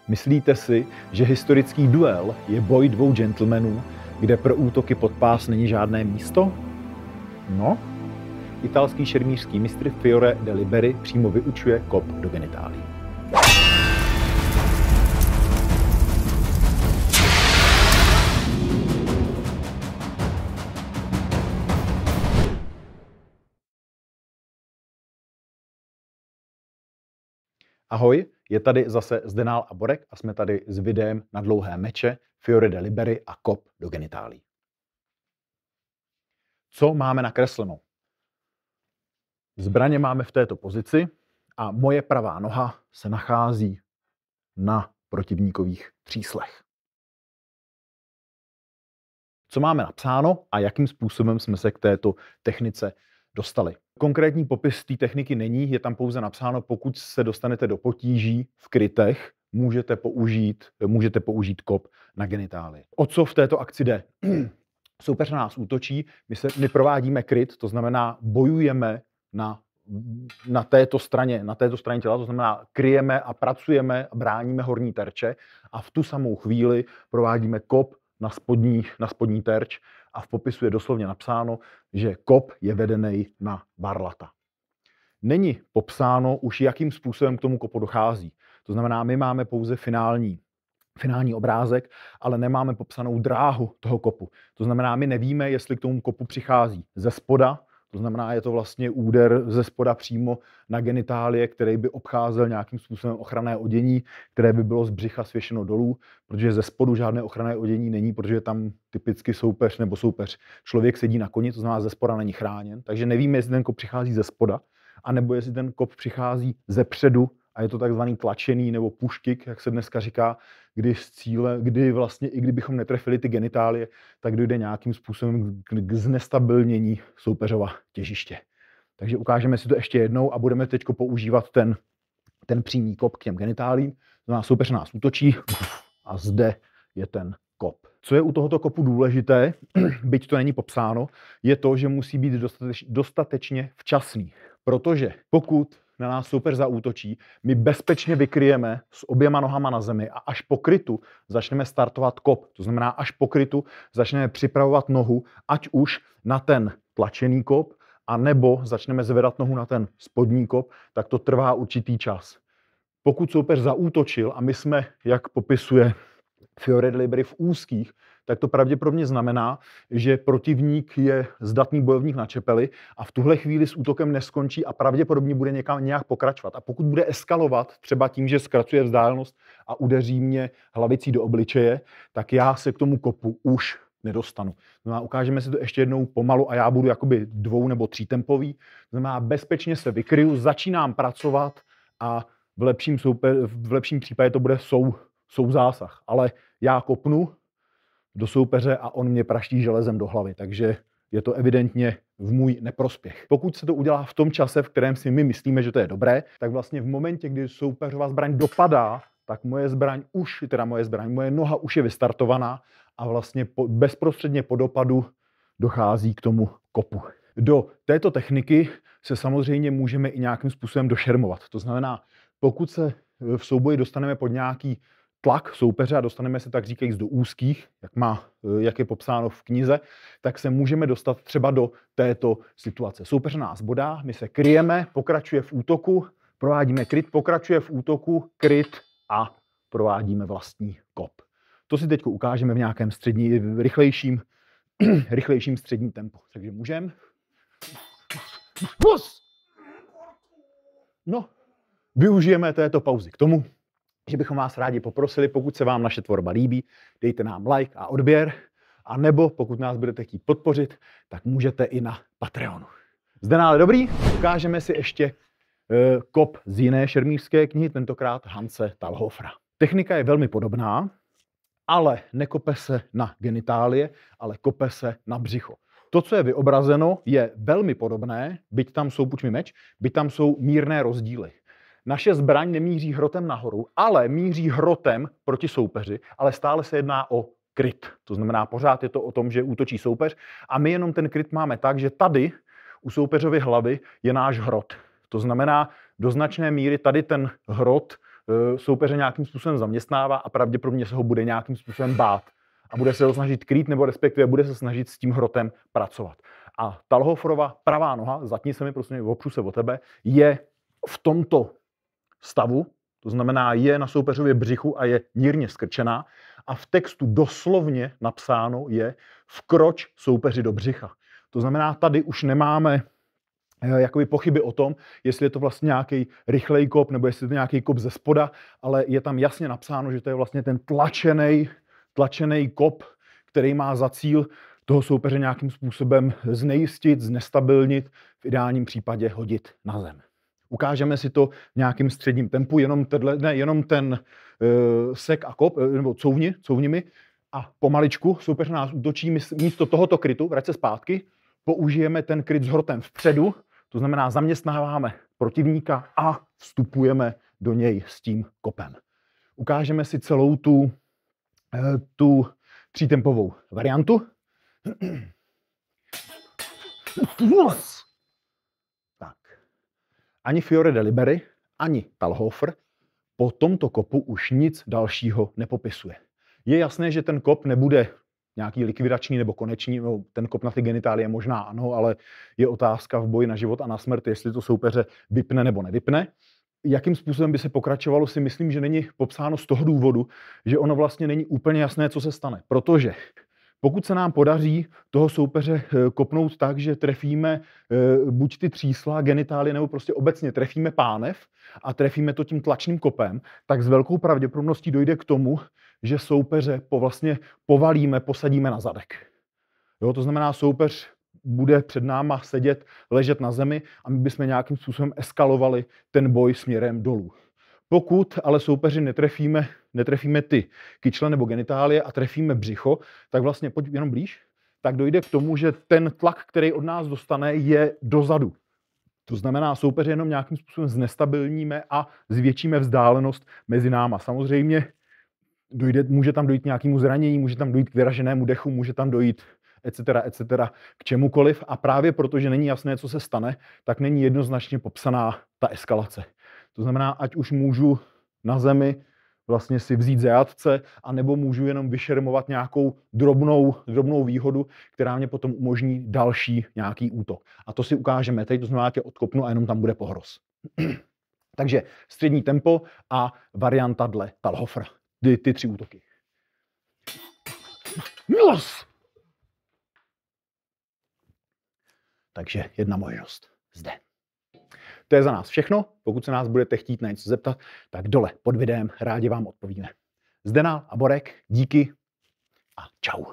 Myslíte si, že historický duel je boj dvou gentlemanů, kde pro útoky pod pás není žádné místo? No, italský šermířský mistr Fiore de Liberi přímo vyučuje kop do genitálí. Ahoj, je tady zase Zdenál a Borek a jsme tady s videem na dlouhé meče Fiore de Liberi a kop do genitálí. Co máme nakresleno? Zbraně máme v této pozici a moje pravá noha se nachází na protivníkových tříslech. Co máme napsáno a jakým způsobem jsme se k této technice dostali? Konkrétní popis té techniky není, je tam pouze napsáno, pokud se dostanete do potíží v krytech, můžete použít kop na genitálie. O co v této akci jde? Soupeř na nás útočí, my provádíme kryt, to znamená bojujeme na této straně těla, to znamená kryjeme a pracujeme a bráníme horní terče a v tu samou chvíli provádíme kop na spodní terč a v popisu je doslovně napsáno, že kop je vedený na varlata. Není popsáno už, jakým způsobem k tomu kopu dochází. To znamená, my máme pouze finální obrázek, ale nemáme popsanou dráhu toho kopu. To znamená, my nevíme, jestli k tomu kopu přichází ze spoda, to znamená, je to vlastně úder ze spoda přímo na genitálie, který by obcházel nějakým způsobem ochranné odění, které by bylo z břicha svěšeno dolů, protože ze spodu žádné ochranné odění není, protože tam typicky soupeř člověk sedí na koni, to znamená, ze spoda není chráněn. Takže nevíme, jestli ten kop přichází ze spoda, anebo jestli ten kop přichází ze předu a je to takzvaný tlačený nebo push kick, jak se dneska říká, kdy vlastně i kdybychom netrefili ty genitálie, tak dojde nějakým způsobem k znestabilnění soupeřova těžiště. Takže ukážeme si to ještě jednou a budeme teď používat ten přímý kop k těm genitálím. To znamená, soupeř nás útočí a zde je ten kop. Co je u tohoto kopu důležité, byť to není popsáno, je to, že musí být dostatečně včasný. Protože pokud na nás soupeř zaútočí, my bezpečně vykryjeme s oběma nohama na zemi a až po krytu začneme startovat kop. To znamená, až po krytu začneme připravovat nohu, ať už na ten tlačený kop, anebo začneme zvedat nohu na ten spodní kop, tak to trvá určitý čas. Pokud soupeř zaútočil a my jsme, jak popisuje Fiore de Liberi, v úzkých, tak to pravděpodobně znamená, že protivník je zdatný bojovník na čepeli a v tuhle chvíli s útokem neskončí a pravděpodobně bude nějak pokračovat. A pokud bude eskalovat třeba tím, že zkracuje vzdálenost a udeří mě hlavicí do obličeje, tak já se k tomu kopu už nedostanu. No a ukážeme si to ještě jednou pomalu a já budu jakoby 2- nebo 3tempový. To znamená, bezpečně se vykryju, začínám pracovat a v lepším případě to bude souzásah. Ale já kopnu do soupeře a on mě praští železem do hlavy, takže je to evidentně v můj neprospěch. Pokud se to udělá v tom čase, v kterém si my myslíme, že to je dobré, tak vlastně v momentě, kdy soupeřová zbraň dopadá, tak moje noha už je vystartovaná a vlastně bezprostředně po dopadu dochází k tomu kopu. Do této techniky se samozřejmě můžeme i nějakým způsobem došermovat. To znamená, pokud se v souboji dostaneme pod nějaký tlak soupeře a dostaneme se tak říkajíc do úzkých, jak je popsáno v knize, tak se můžeme dostat třeba do této situace. Soupeř nás bodá, my se kryjeme, pokračuje v útoku, provádíme kryt, pokračuje v útoku, kryt a provádíme vlastní kop. To si teď ukážeme v nějakém rychlejším středním tempu. Takže můžeme. No, využijeme této pauzy k tomu, že bychom vás rádi poprosili, pokud se vám naše tvorba líbí, dejte nám like a odběr, a nebo pokud nás budete chtít podpořit, tak můžete i na Patreonu. Zdenále dobrý, ukážeme si ještě kop z jiné šermířské knihy, tentokrát Hanse Talhofera. Technika je velmi podobná, ale nekope se na genitálie, ale kope se na břicho. To, co je vyobrazeno, je velmi podobné, byť tam jsou mírné rozdíly. Naše zbraň nemíří hrotem nahoru, ale míří hrotem proti soupeři, ale stále se jedná o kryt. To znamená, pořád je to o tom, že útočí soupeř a my jenom ten kryt máme tak, že tady u soupeřovy hlavy je náš hrot. To znamená, do značné míry tady ten hrot soupeře nějakým způsobem zaměstnává a pravděpodobně se ho bude nějakým způsobem bát. A bude se ho snažit krýt, nebo respektive bude se snažit s tím hrotem pracovat. A Talhoferova pravá noha, zatni se mi, prostě opřu se o tebe, je v tomto stavu, to znamená je na soupeřově břichu a je mírně skrčená a v textu doslovně napsáno je vkroč soupeři do břicha. To znamená, tady už nemáme jakoby pochyby o tom, jestli je to vlastně nějaký rychlej kop, nebo jestli je to nějaký kop ze spoda, ale je tam jasně napsáno, že to je vlastně ten tlačený kop, který má za cíl toho soupeře nějakým způsobem znejistit, znestabilnit, v ideálním případě hodit na zem. Ukážeme si to v nějakým středním tempu, jenom ten sek a kop, nebo couvni mi a pomaličku soupeř nás útočí, místo tohoto krytu, vrať se zpátky, použijeme ten kryt s hrotem vpředu, to znamená zaměstnáváme protivníka a vstupujeme do něj s tím kopem. Ukážeme si celou tu třítempovou variantu. Tak. Ani Fiore de Liberi, ani Talhofer po tomto kopu už nic dalšího nepopisuje. Je jasné, že ten kop nebude nějaký likvidační nebo konečný, no, ten kop na ty genitálie možná ano, ale je otázka v boji na život a na smrt, jestli to soupeře vypne nebo nevypne. Jakým způsobem by se pokračovalo, si myslím, že není popsáno z toho důvodu, že ono vlastně není úplně jasné, co se stane. Protože pokud se nám podaří toho soupeře kopnout tak, že trefíme buď ty třísla, genitálie, nebo prostě obecně trefíme pánev a trefíme to tím tlačným kopem, tak s velkou pravděpodobností dojde k tomu, že soupeře vlastně povalíme, posadíme na zadek. Jo, to znamená, soupeř bude před náma sedět, ležet na zemi a my bychom nějakým způsobem eskalovali ten boj směrem dolů. Pokud ale soupeři netrefíme ty kyčle nebo genitálie a trefíme břicho, tak vlastně, pojď jenom blíž, tak dojde k tomu, že ten tlak, který od nás dostane, je dozadu. To znamená, soupeře jenom nějakým způsobem znestabilníme a zvětšíme vzdálenost mezi náma. Samozřejmě může tam dojít k nějakému zranění, může tam dojít k vyraženému dechu, může tam dojít etc., k čemukoliv. A právě protože není jasné, co se stane, tak není jednoznačně popsaná ta eskalace. To znamená, ať už můžu na zemi vlastně si vzít zajatce, anebo můžu jenom vyšermovat nějakou drobnou výhodu, která mě potom umožní další nějaký útok. A to si ukážeme teď, to znamená, tě odkopnu a jenom tam bude pohroz. Takže střední tempo a varianta dle Talhofera. Ty 3 útoky. Milos! Takže jedna možnost. Zde. To je za nás všechno. Pokud se nás budete chtít na něco zeptat, tak dole pod videem rádi vám odpovíme. Zdena a Borek, díky a čau.